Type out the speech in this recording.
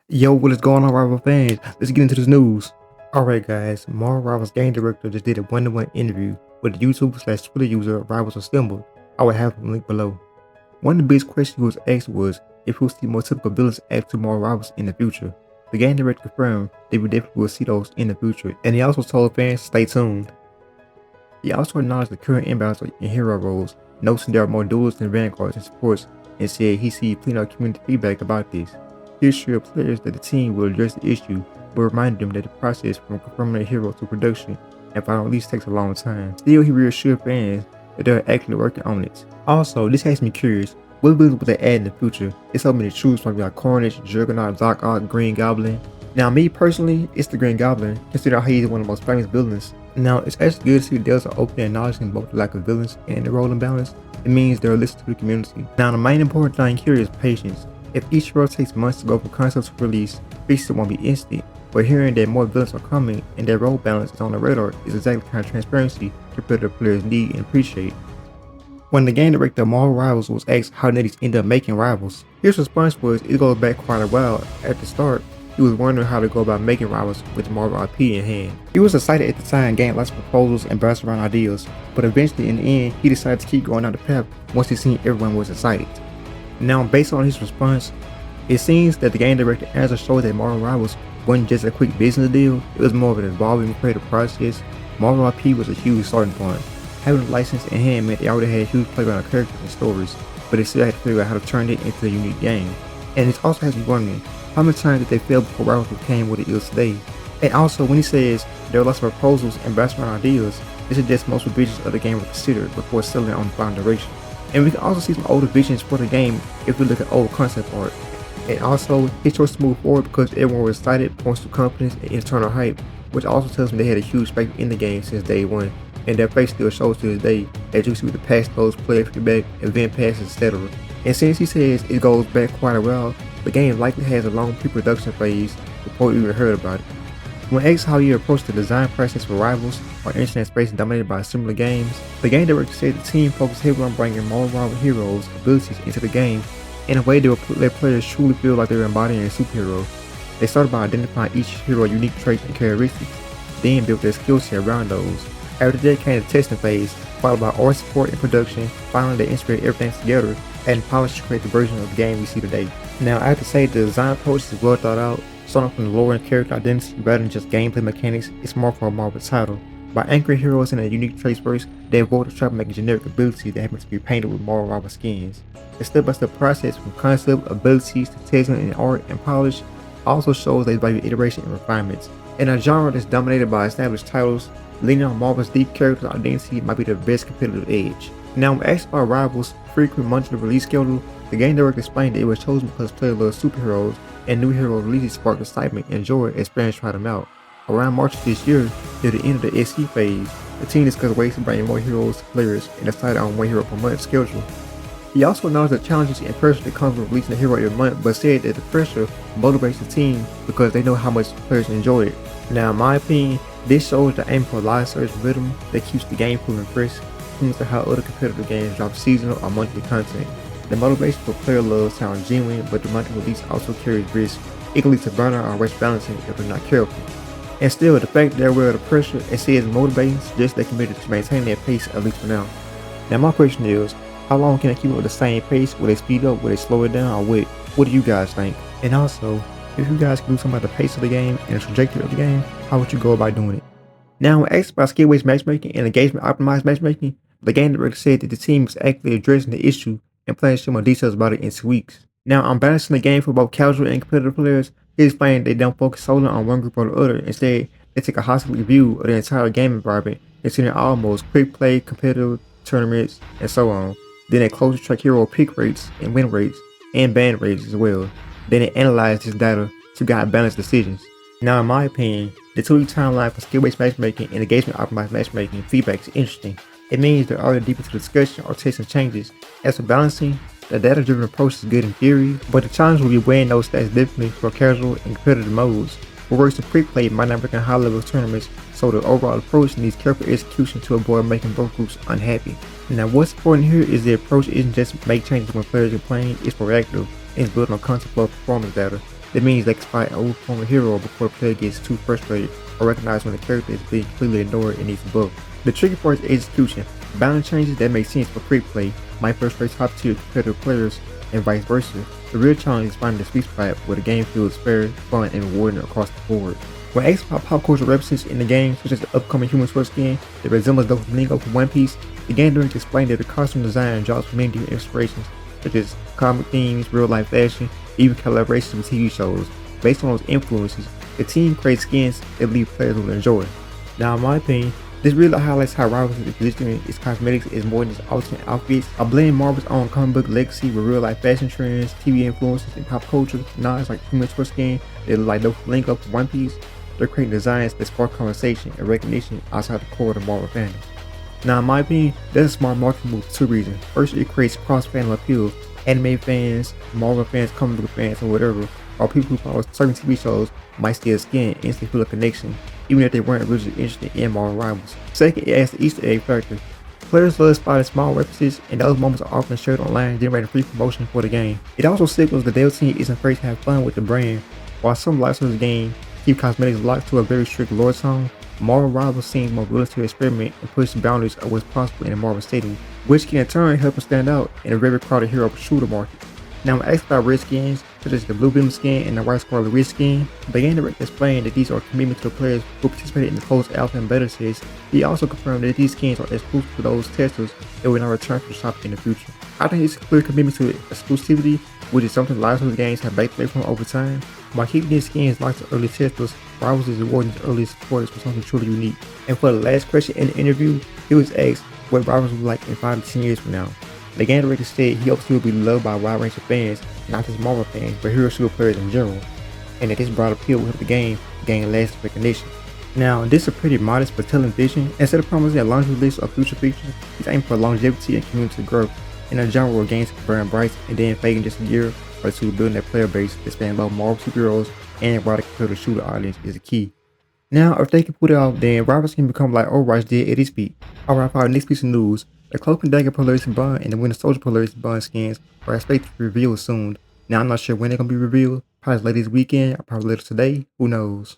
Yo, what is going on, rival fans? Let's get into this news. Alright, guys, Marvel Rivals game director just did a one-to-one interview with the YouTube/Twitter user Rivals Assembled. I will have him link below. One of the biggest questions he was asked was if we'll see more typical villains added to Marvel Rivals in the future. The game director confirmed that we definitely will see those in the future, and he also told fans to stay tuned. He also acknowledged the current imbalance in hero roles, noting there are more duelists than Vanguards and supports, and said he sees plenty of community feedback about this. He assured players that the team will address the issue, but reminded them that the process from confirming a hero to production and final release takes a long time. Still, he reassured fans that they are actively working on it. Also, this makes me curious, what villains will they add in the future? There's so many to choose from, like Carnage, Juggernaut, Doc Ock, Green Goblin. Now, me personally, it's the Green Goblin, considering how he's one of the most famous villains. Now, it's actually good to see the devs are open and acknowledging both the lack of villains and the role imbalance. It means they're listening to the community. Now, the main important thing here is patience. If each hero takes months to go from concept to release, fixes won't be instant, but hearing that more villains are coming and their role balance is on the radar is exactly the kind of transparency competitive players need and appreciate. When the game director of Marvel Rivals was asked how did he end up making Rivals, his response was it goes back quite a while. At the start, he was wondering how to go about making Rivals with the Marvel IP in hand. He was excited at the time, getting lots of proposals and bouncing around ideas, but eventually in the end, he decided to keep going down the path once he seen everyone was excited. Now, based on his response, it seems that the game director answer showed that Marvel Rivals wasn't just a quick business deal, it was more of an evolving creative process. Marvel IP was a huge starting point. Having a license in hand meant they already had a huge playground of characters and stories, but they still had to figure out how to turn it into a unique game. And it also has me wondering, how many times did they fail before Rivals became what it is today? And also, when he says there are lots of proposals and bouncing around ideas, this suggests most revisions of the game were considered before settling on the final direction. And we can also see some older visions for the game if we look at old concept art. And also, his choice to move forward because everyone was excited points to confidence and internal hype, which also tells me they had a huge faith in the game since day one, and their faith still shows to this day, as you see with the patch notes, player feedback, event passes, etc. And since he says it goes back quite a while, the game likely has a long pre-production phase before we even heard about it. When asked how he approached the design process for Rivals, or internet space dominated by similar games, the game director said the team focused heavily on bringing more rival heroes' abilities into the game in a way that would let players truly feel like they were embodying a superhero. They started by identifying each hero's unique traits and characteristics, then built their skill set around those. After that came the testing phase, followed by art support and production. Finally, they integrated everything together and polished to create the version of the game we see today. Now, I have to say the design approach is well thought out, starting from the lore and character identity rather than just gameplay mechanics. It's more for a Marvel title. By anchoring heroes in a unique traits first, they avoid the trap of making generic abilities that happen to be painted with Marvel rival skins. The step-by-step process from concept, abilities to testing and art and polish also shows they value iteration and refinements. In a genre that's dominated by established titles, leaning on Marvel's deep character identity might be the best competitive edge. Now, when asked about Rivals' frequent monthly release schedule, the game director explained that it was chosen because players love superheroes and new hero releases spark excitement and joy as fans try them out. Around March of this year, near the end of the SC phase, the team discussed ways to bring more heroes to players and decided on one hero per month schedule. He also acknowledged the challenges and pressure that comes with releasing a hero every month, but said that the pressure motivates the team because they know how much players enjoy it. Now, in my opinion, this shows the aim for a live service rhythm that keeps the game cool and fresh, similar to how other competitive games drop seasonal or monthly content. The motivation for player love sounds genuine, but the monthly release also carries risk. It can lead to burnout or waste balancing if they're not careful. And still, the fact they're aware of the pressure and see it as motivating suggests they're committed to maintaining their pace at least for now. Now, my question is, how long can they keep up with the same pace? Will they speed up? Will they slow it down? Or what do you guys think? And also, if you guys could do something about the pace of the game and the trajectory of the game, how would you go about doing it? Now, when asked about skill-based matchmaking and engagement-optimized matchmaking, the game director said that the team is actively addressing the issue and plans to share more details about it in 2 weeks. Now, on balancing the game for both casual and competitive players, he explained they don't focus solely on one group or the other. Instead, they take a holistic view of the entire game environment, considering all modes, quick play, competitive, tournaments, and so on. Then they closely track hero pick rates and win rates and ban rates as well. Then they analyze this data to guide balanced decisions. Now, in my opinion, the 2-week timeline for skill-based matchmaking and engagement-optimized matchmaking feedback is interesting. It means they're already deep into the discussion or testing changes. As for balancing, the data-driven approach is good in theory, but the challenge will be weighing those stats differently for casual and competitive modes. What works in quick play might not work in high-level tournaments, so the overall approach needs careful execution to avoid making both groups unhappy. Now, what's important here is the approach isn't just make changes when players are playing, it's proactive and it's built on concept of performance data. That means they can spot an old former hero before the player gets too frustrated, or recognize when the character is being completely ignored and needs a buff. The tricky part is execution. Balance changes that make sense for quick play might frustrate top tier competitive players and vice versa. The real challenge is finding the sweet spot where the game feels fair, fun, and rewarding across the board. When X pop culture references in the game, such as the upcoming Human Sword skin that resembles the Flamingo from One Piece, the game director explained that the costume design draws from many different inspirations, such as comic themes, real-life fashion, even collaborations with TV shows. Based on those influences, the team creates skins that believe players will enjoy. Now, in my opinion, this really highlights how Rivals is positioning its cosmetics is more than just alternate outfits. I blend Marvel's own comic book legacy with real-life fashion trends, TV influences, and pop culture nods like Human Sword skin that look like the Flamingo from One Piece. They're creating designs that spark conversation and recognition outside the core of the Marvel fandom. Now, in my opinion, that's a smart marketing move for two reasons. First, it creates cross-fandom appeal. Anime fans, Marvel fans, comic book fans, or whatever, or people who follow certain TV shows might see a skin and instantly feel a connection, even if they weren't originally interested in Marvel Rivals. Second, it adds the Easter egg factor. Players love spotting small references, and those moments are often shared online, generating free promotion for the game. It also signals the dev team isn't afraid to have fun with the brand. While some live service games keep cosmetics locked to a very strict lore song, Marvel Rivals seems more willing to experiment and push the boundaries of what's possible in a Marvel setting, which can in turn help them stand out in a very crowded hero shooter market. Now, when asked about red skins, such as the Blue Venom skin and the White Scarlet Witch skin, the game director explained that these are commitments to the players who participated in the closed alpha and beta tests. He also confirmed that these skins are exclusive to those testers that will not return to the shop in the future. I think it's a clear commitment to exclusivity, which is something live service games have backed away from over time. By keeping these skins locked to early testers, Rivals is rewarding its early supporters for something truly unique. And for the last question in the interview, he was asked what Rivals will be like in 5 to 10 years from now. The game director said he hopes he will be loved by a wide range of fans, not just Marvel fans, but hero shooter players in general, and that this broad appeal will help the game gain lasting recognition. Now, this is a pretty modest but telling vision. Instead of promising a launch list of future features, he's aiming for longevity and community growth in a genre where games can burn bright and then fade in just a year or two. Building that player base that spans both Marvel superheroes and broader competitive shooter audience is the key. Now, if they can put it out, then Rivals can become like Overwatch did at its peak. Alright, for our next piece of news, the Cloak and Dagger Polaris Bond and the Winter Soldier Polaris Bond skins are expected to be revealed soon. Now, I'm not sure when they're going to be revealed, probably later this weekend or probably later today, who knows.